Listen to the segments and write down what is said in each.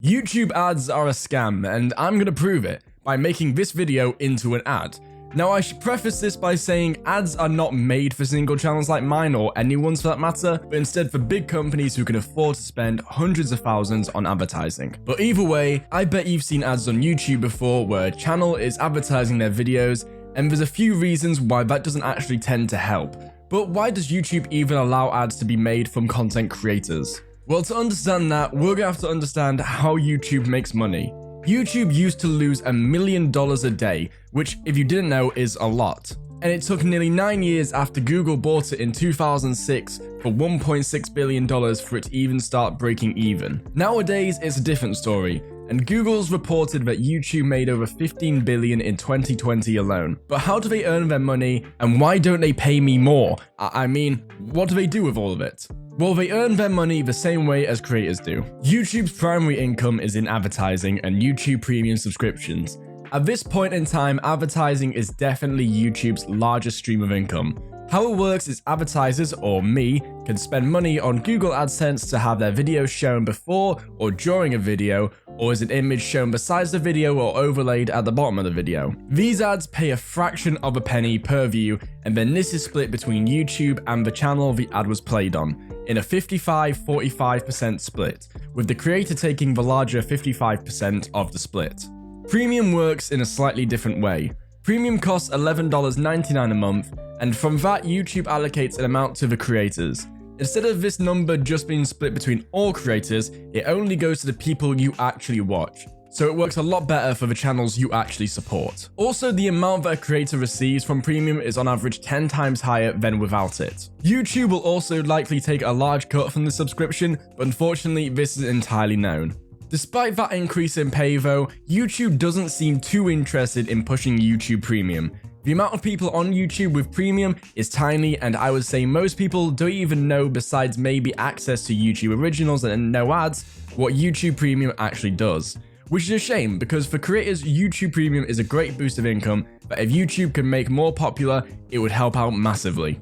YouTube ads are a scam, and I'm gonna prove it by making this video into an ad. Now, I should preface this by saying ads are not made for single channels like mine or anyone's for that matter, but instead for big companies who can afford to spend hundreds of thousands on advertising. But either way, I bet you've seen ads on YouTube before where a channel is advertising their videos, and there's a few reasons why that doesn't actually tend to help. But why does YouTube even allow ads to be made from content creators? Well, to understand that, we're gonna have to understand how YouTube makes money. YouTube used to lose $1 million a day, which, if you didn't know, is a lot. And it took nearly 9 years after Google bought it in 2006 for $1.6 billion for it to even start breaking even. Nowadays, it's a different story, and Google's reported that YouTube made over $15 billion in 2020 alone. But how do they earn their money, and why don't they pay me more? I mean, what do they do with all of it? Well, they earn their money the same way as creators do. YouTube's primary income is in advertising and YouTube Premium subscriptions. At this point in time, advertising is definitely YouTube's largest stream of income. How it works is advertisers, or me, can spend money on Google AdSense to have their videos shown before or during a video, or as an image shown besides the video or overlaid at the bottom of the video. These ads pay a fraction of a penny per view, and then this is split between YouTube and the channel the ad was played on, in a 55-45% split, with the creator taking the larger 55% of the split. Premium works in a slightly different way. Premium costs $11.99 a month, and from that YouTube allocates an amount to the creators. Instead of this number just being split between all creators, it only goes to the people you actually watch. So it works a lot better for the channels you actually support. Also, the amount that a creator receives from Premium is on average 10 times higher than without it. YouTube will also likely take a large cut from the subscription, but unfortunately this is entirely known. Despite that increase in pay though, YouTube doesn't seem too interested in pushing YouTube Premium. The amount of people on YouTube with Premium is tiny, and I would say most people don't even know, besides maybe access to YouTube Originals and no ads, what YouTube Premium actually does. Which is a shame, because for creators, YouTube Premium is a great boost of income, but if YouTube can make more popular, it would help out massively.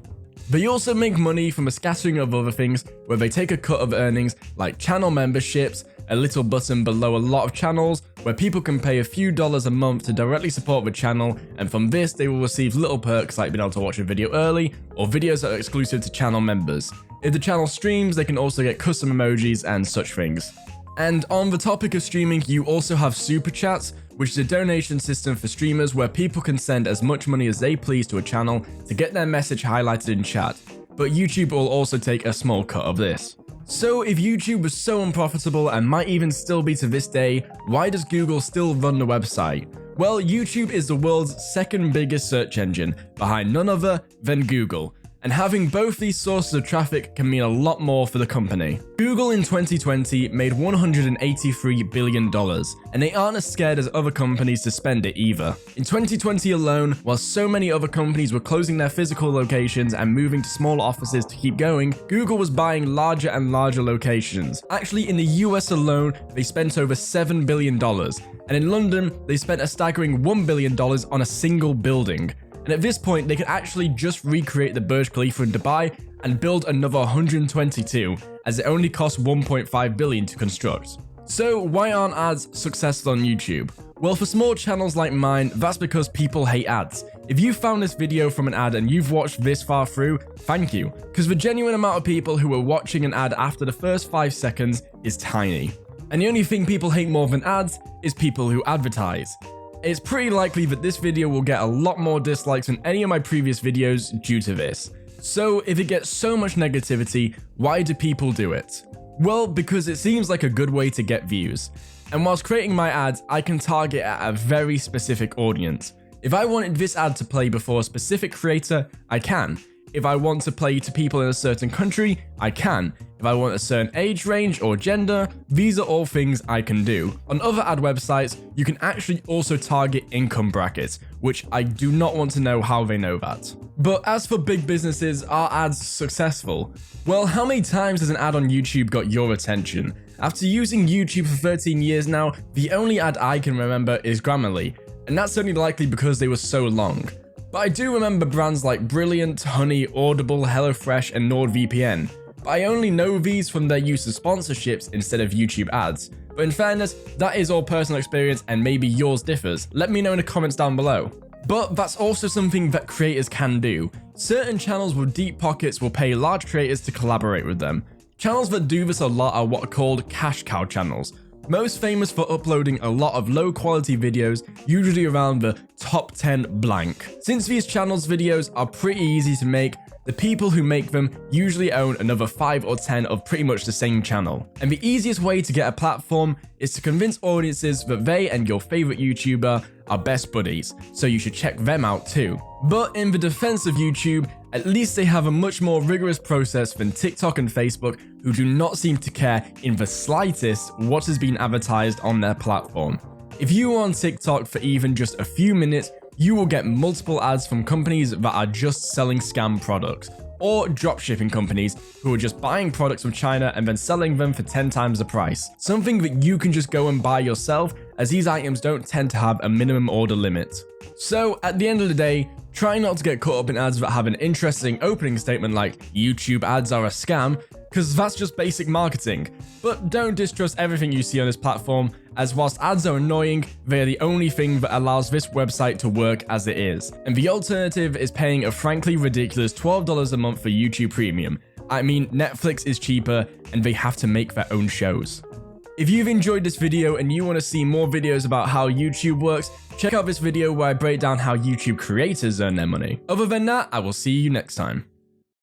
They also make money from a scattering of other things, where they take a cut of earnings like channel memberships, a little button below a lot of channels, where people can pay a few dollars a month to directly support the channel, and from this they will receive little perks like being able to watch a video early, or videos that are exclusive to channel members. If the channel streams, they can also get custom emojis and such things. And on the topic of streaming, you also have Superchat, which is a donation system for streamers where people can send as much money as they please to a channel to get their message highlighted in chat, but YouTube will also take a small cut of this. So if YouTube was so unprofitable and might even still be to this day, why does Google still run the website? Well, YouTube is the world's second biggest search engine, behind none other than Google. And having both these sources of traffic can mean a lot more for the company. Google in 2020 made $183 billion, and they aren't as scared as other companies to spend it either. In 2020 alone, while so many other companies were closing their physical locations and moving to smaller offices to keep going, Google was buying larger and larger locations. Actually, in the US alone, they spent over $7 billion, and in London, they spent a staggering $1 billion on a single building. And at this point, they could actually just recreate the Burj Khalifa in Dubai and build another 122, as it only costs $1.5 billion to construct. So why aren't ads successful on YouTube? Well, for small channels like mine, that's because people hate ads. If you found this video from an ad and you've watched this far through, thank you, because the genuine amount of people who are watching an ad after the first 5 seconds is tiny. And the only thing people hate more than ads is people who advertise. It's pretty likely that this video will get a lot more dislikes than any of my previous videos due to this. So if it gets so much negativity, why do people do it? Well, because it seems like a good way to get views. And whilst creating my ads, I can target at a very specific audience. If I wanted this ad to play before a specific creator, I can. If I want to play to people in a certain country, I can. If I want a certain age range or gender, these are all things I can do. On other ad websites, you can actually also target income brackets, which I do not want to know how they know that. But as for big businesses, are ads successful? Well, how many times has an ad on YouTube got your attention? After using YouTube for 13 years now, the only ad I can remember is Grammarly, and that's only likely because they were so long. But I do remember brands like Brilliant, Honey, Audible, HelloFresh, and NordVPN. But I only know these from their use of sponsorships instead of YouTube ads. But in fairness, that is all personal experience and maybe yours differs. Let me know in the comments down below. But that's also something that creators can do. Certain channels with deep pockets will pay large creators to collaborate with them. Channels that do this a lot are what are called cash cow channels. Most famous for uploading a lot of low quality videos, usually around the top 10 blank. Since these channels' videos are pretty easy to make, the people who make them usually own another 5 or 10 of pretty much the same channel. And the easiest way to get a platform is to convince audiences that they and your favorite YouTuber are best buddies, so you should check them out too. But in the defense of YouTube, at least they have a much more rigorous process than TikTok and Facebook, who do not seem to care in the slightest what has been advertised on their platform. If you are on TikTok for even just a few minutes, you will get multiple ads from companies that are just selling scam products, or dropshipping companies who are just buying products from China and then selling them for 10 times the price. Something that you can just go and buy yourself, as these items don't tend to have a minimum order limit. So at the end of the day, try not to get caught up in ads that have an interesting opening statement like YouTube ads are a scam, because that's just basic marketing. But don't distrust everything you see on this platform, as whilst ads are annoying, they are the only thing that allows this website to work as it is. And the alternative is paying a frankly ridiculous $12 a month for YouTube Premium. I mean, Netflix is cheaper and they have to make their own shows. If you've enjoyed this video and you want to see more videos about how YouTube works, check out this video where I break down how YouTube creators earn their money. Other than that, I will see you next time.